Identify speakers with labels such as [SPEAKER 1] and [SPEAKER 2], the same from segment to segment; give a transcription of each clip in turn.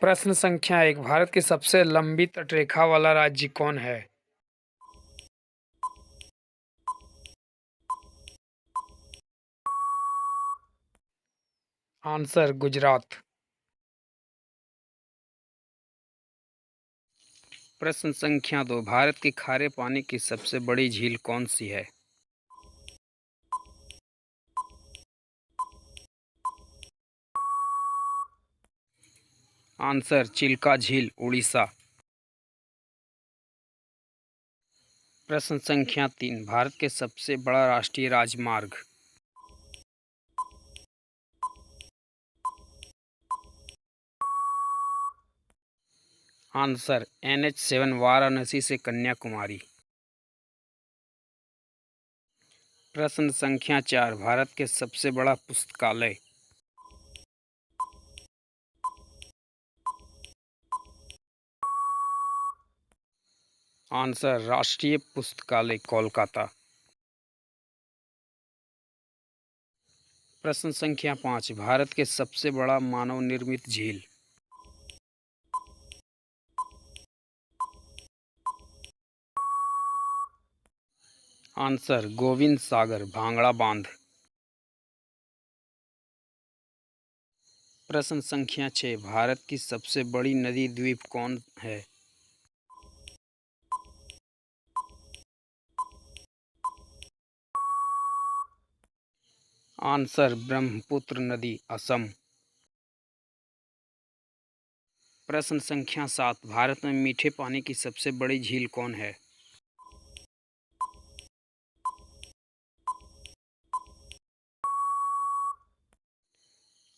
[SPEAKER 1] प्रश्न संख्या 1 भारत की सबसे लंबी तटरेखा वाला राज्य कौन है? आंसर गुजरात। प्रश्न संख्या 2 भारत की खारे पानी की सबसे बड़ी झील कौन सी है? आंसर चिल्का झील, उड़ीसा। प्रश्न संख्या 3 भारत के सबसे बड़ा राष्ट्रीय राजमार्ग। आंसर NH7 वाराणसी से कन्याकुमारी। प्रश्न संख्या 4 भारत के सबसे बड़ा पुस्तकालय। आंसर राष्ट्रीय पुस्तकालय, कोलकाता। प्रश्न संख्या 5 भारत के सबसे बड़ा मानव निर्मित झील। आंसर गोविंद सागर, भांगड़ा बांध। प्रश्न संख्या 6 भारत की सबसे बड़ी नदी द्वीप कौन है? आंसर ब्रह्मपुत्र नदी, असम। प्रश्न संख्या 7 भारत में मीठे पानी की सबसे बड़ी झील कौन है?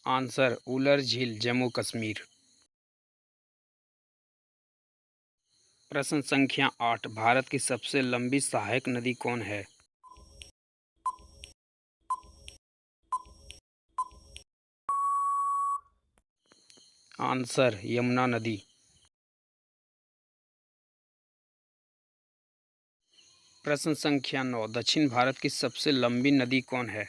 [SPEAKER 1] आंसर उलर झील, जम्मू कश्मीर। प्रश्न संख्या 8 भारत की सबसे लंबी सहायक नदी कौन है? आंसर यमुना नदी। प्रश्न संख्या 9 दक्षिण भारत की सबसे लंबी नदी कौन है?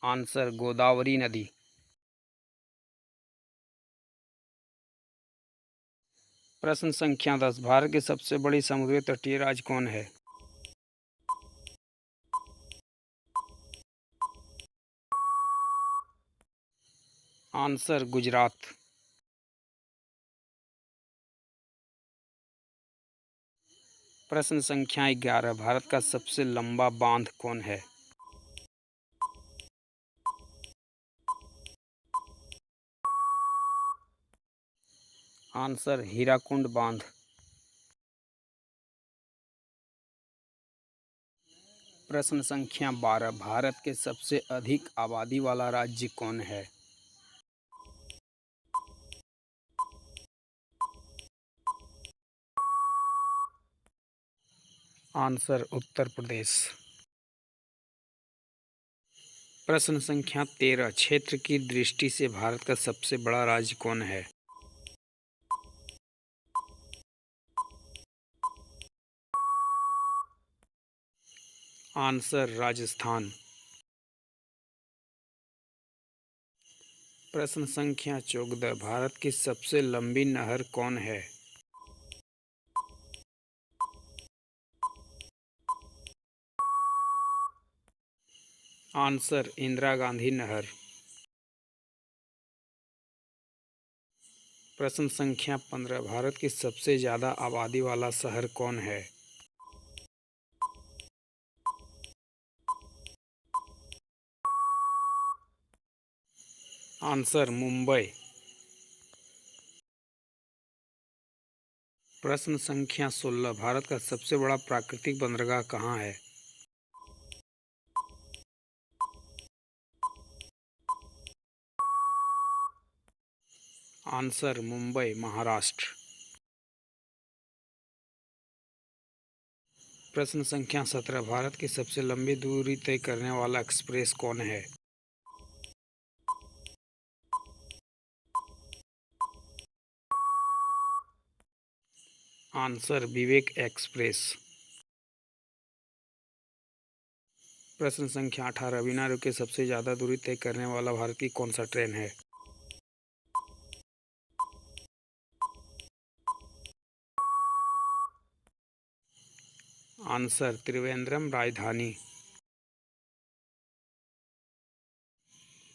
[SPEAKER 1] आंसर गोदावरी नदी। प्रश्न संख्या 10 भारत की सबसे बड़ी समुद्री तटीय राज्य कौन है? आंसर गुजरात। प्रश्न संख्या 11 भारत का सबसे लंबा बांध कौन है? आंसर हीराकुंड बांध। प्रश्न संख्या 12 भारत के सबसे अधिक आबादी वाला राज्य कौन है? आंसर उत्तर प्रदेश। प्रश्न संख्या 13 क्षेत्र की दृष्टि से भारत का सबसे बड़ा राज्य कौन है? आंसर राजस्थान। प्रश्न संख्या 14 भारत की सबसे लंबी नहर कौन है? आंसर इंदिरा गांधी नहर। प्रश्न संख्या 15 भारत की सबसे ज़्यादा आबादी वाला शहर कौन है? आंसर मुंबई। प्रश्न संख्या 16 भारत का सबसे बड़ा प्राकृतिक बंदरगाह कहाँ है? आंसर मुंबई, महाराष्ट्र। प्रश्न संख्या 17 भारत की सबसे लंबी दूरी तय करने वाला एक्सप्रेस कौन है? आंसर विवेक एक्सप्रेस। प्रश्न संख्या 18 बिना रुके सबसे ज़्यादा दूरी तय करने वाला भारत की कौन सा ट्रेन है? आंसर त्रिवेंद्रम राजधानी।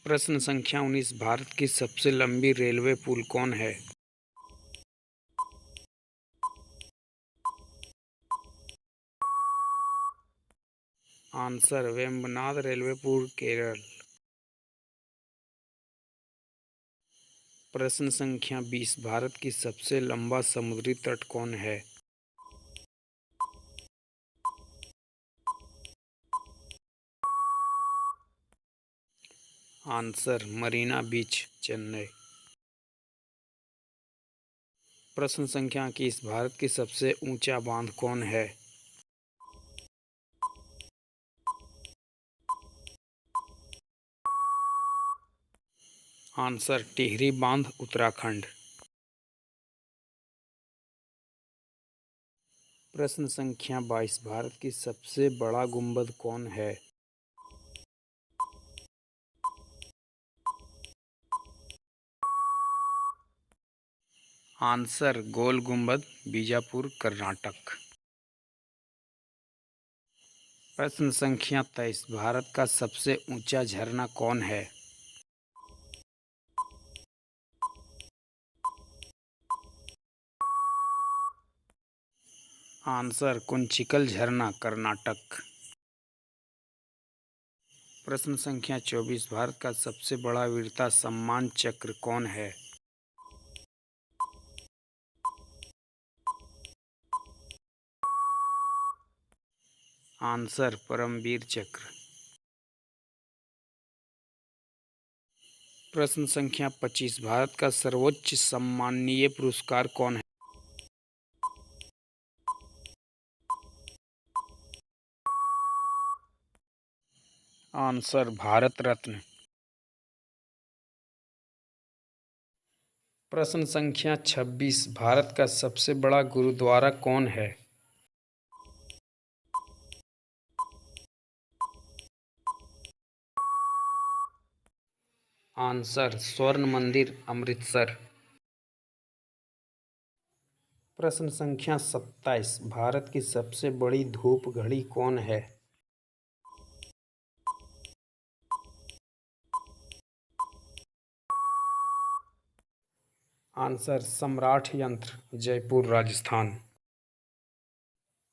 [SPEAKER 1] प्रश्न संख्या 19 भारत की सबसे लंबी रेलवे पुल कौन है? आंसर वेम्बनाड रेलवे पुल केरल। प्रश्न संख्या 20 भारत की सबसे लंबा समुद्री तट कौन है? आंसर मरीना बीच चेन्नई। प्रश्न संख्या 21 भारत की सबसे ऊंचा बांध कौन है? आंसर टिहरी बांध उत्तराखंड। प्रश्न संख्या 22 भारत की सबसे बड़ा गुंबद कौन है? आंसर गोल गुंबद बीजापुर कर्नाटक। प्रश्न संख्या 23 भारत का सबसे ऊंचा झरना कौन है? आंसर कुंचिकल झरना कर्नाटक। प्रश्न संख्या 24 भारत का सबसे बड़ा वीरता सम्मान चक्र कौन है? आंसर परमवीर चक्र। प्रश्न संख्या 25 भारत का सर्वोच्च सम्माननीय पुरस्कार कौन है? आंसर भारत रत्न। प्रश्न संख्या 26 भारत का सबसे बड़ा गुरुद्वारा कौन है? आंसर स्वर्ण मंदिर अमृतसर। प्रश्न संख्या 27 भारत की सबसे बड़ी धूप घड़ी कौन है? आंसर सम्राट यंत्र जयपुर राजस्थान।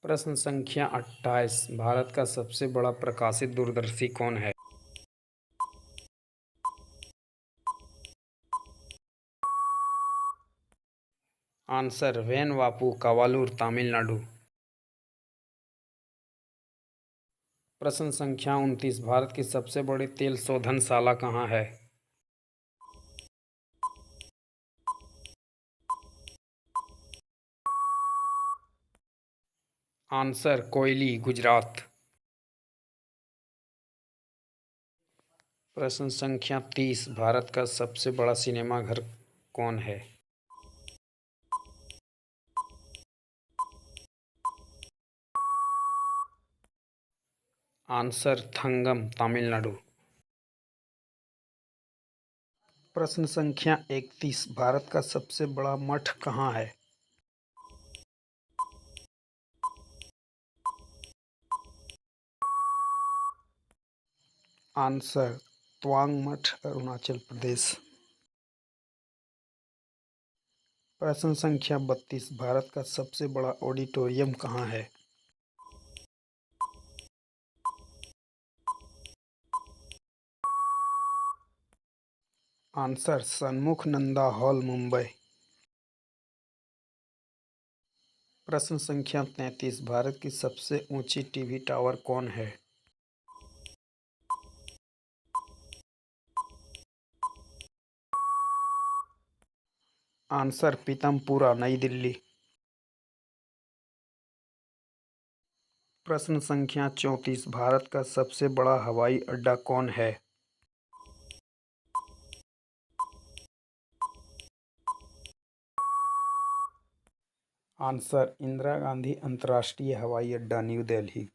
[SPEAKER 1] प्रश्न संख्या 28 भारत का सबसे बड़ा प्रकाशित दूरदर्शी कौन है? आंसर वेन वापू कावालूर तमिलनाडु। प्रश्न संख्या 29 भारत की सबसे बड़ी तेल शोधनशाला कहाँ है? आंसर कोयली गुजरात। प्रश्न संख्या 30 भारत का सबसे बड़ा सिनेमाघर कौन है? आंसर थंगम तमिलनाडु। प्रश्न संख्या 31 भारत का सबसे बड़ा मठ कहाँ है? आंसर तवांग मठ अरुणाचल प्रदेश। प्रश्न संख्या 32 भारत का सबसे बड़ा ऑडिटोरियम कहाँ है? आंसर सन्मुख नंदा हॉल मुंबई। प्रश्न संख्या 33 भारत की सबसे ऊंची टीवी टावर कौन है? आंसर पीतमपुरा नई दिल्ली। प्रश्न संख्या 34 भारत का सबसे बड़ा हवाई अड्डा कौन है? आंसर इंदिरा गांधी अंतर्राष्ट्रीय हवाई अड्डा न्यू दिल्ली।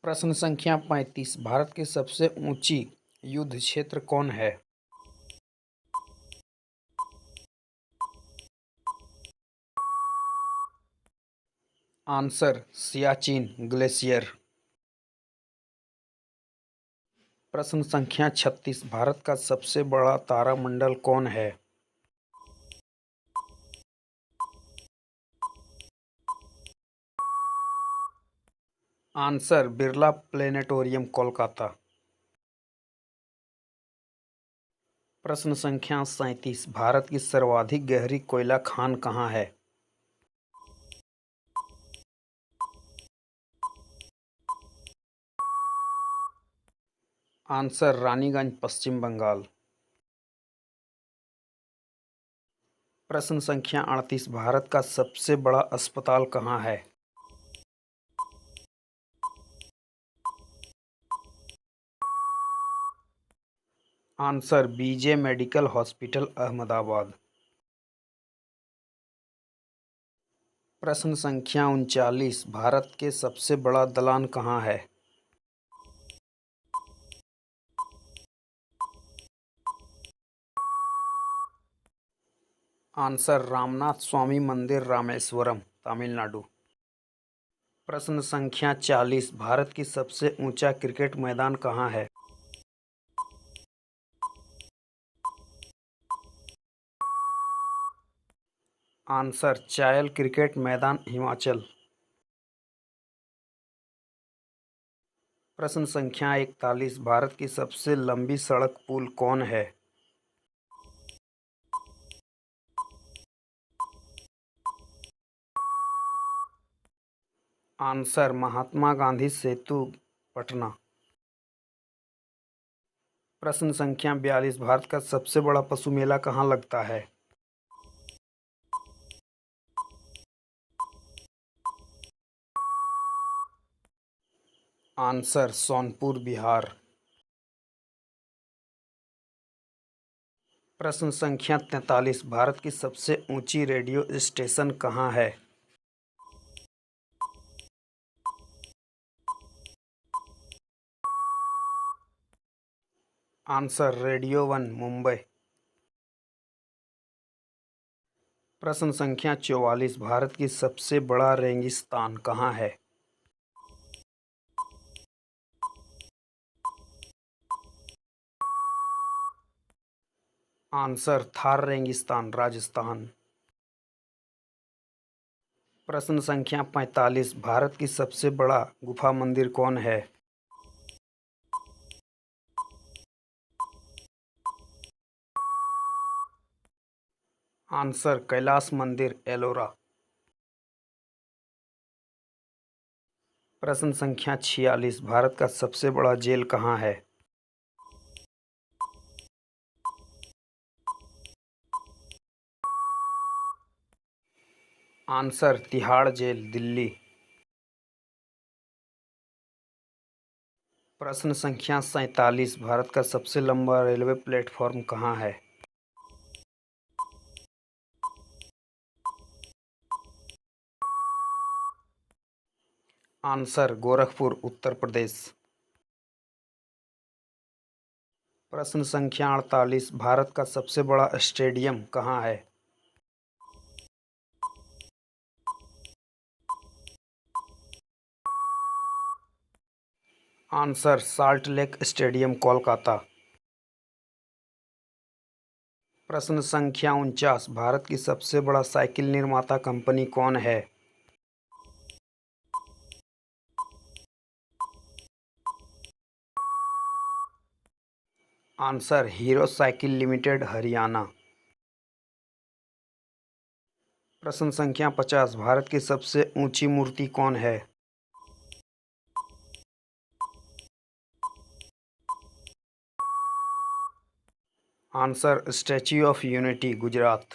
[SPEAKER 1] प्रश्न संख्या 35, भारत की सबसे ऊंची युद्ध क्षेत्र कौन है? Answer Siachen glacier. प्रश्न संख्या 36, भारत का सबसे बड़ा तारामंडल कौन है? Answer Birla planetarium Kolkata. प्रश्न संख्या 37, भारत की सर्वाधिक गहरी कोयला खान कहाँ है? आंसर रानीगंज पश्चिम बंगाल। प्रश्न संख्या 38, भारत का सबसे बड़ा अस्पताल कहाँ है? Answer BJ medical hospital Ahmedabad. प्रश्न संख्या 39, भारत के सबसे बड़ा दलान कहाँ है? आंसर रामनाथ स्वामी मंदिर रामेश्वरम तमिलनाडु। प्रश्न संख्या 40, भारत की सबसे ऊंचा क्रिकेट मैदान कहाँ है? आंसर चायल क्रिकेट मैदान हिमाचल। प्रश्न संख्या 41, भारत की सबसे लंबी सड़क पुल कौन है? आंसर महात्मा गांधी सेतु पटना। प्रश्न संख्या 42, भारत का सबसे बड़ा पशु मेला कहाँ लगता है? आंसर सोनपुर बिहार। प्रश्न संख्या 43, भारत की सबसे ऊंची रेडियो स्टेशन कहाँ है? Answer radio one Mumbai. प्रश्न संख्या 44, भारत की सबसे बड़ा रेगिस्तान कहाँ है? आंसर थार रेगिस्तान राजस्थान। प्रश्न संख्या 45, भारत की सबसे बड़ा गुफा मंदिर कौन है? आंसर कैलाश मंदिर एलोरा। प्रश्न संख्या 46, भारत का सबसे बड़ा जेल कहाँ है? Answer Tihar jail Delhi. प्रश्न संख्या 47, भारत का सबसे लंबा रेलवे प्लेटफॉर्म कहाँ है? आंसर गोरखपुर उत्तर प्रदेश। प्रश्न संख्या 48, भारत का सबसे बड़ा स्टेडियम कहाँ है? Answer salt lake stadium Kolkata. प्रश्न संख्या 49, भारत की सबसे बड़ा साइकिल निर्माता कंपनी कौन है? Answer hero cycle limited Haryana. प्रश्न संख्या 50, भारत की सबसे ऊंची मूर्ति कौन है? Answer statue of unity Gujarat.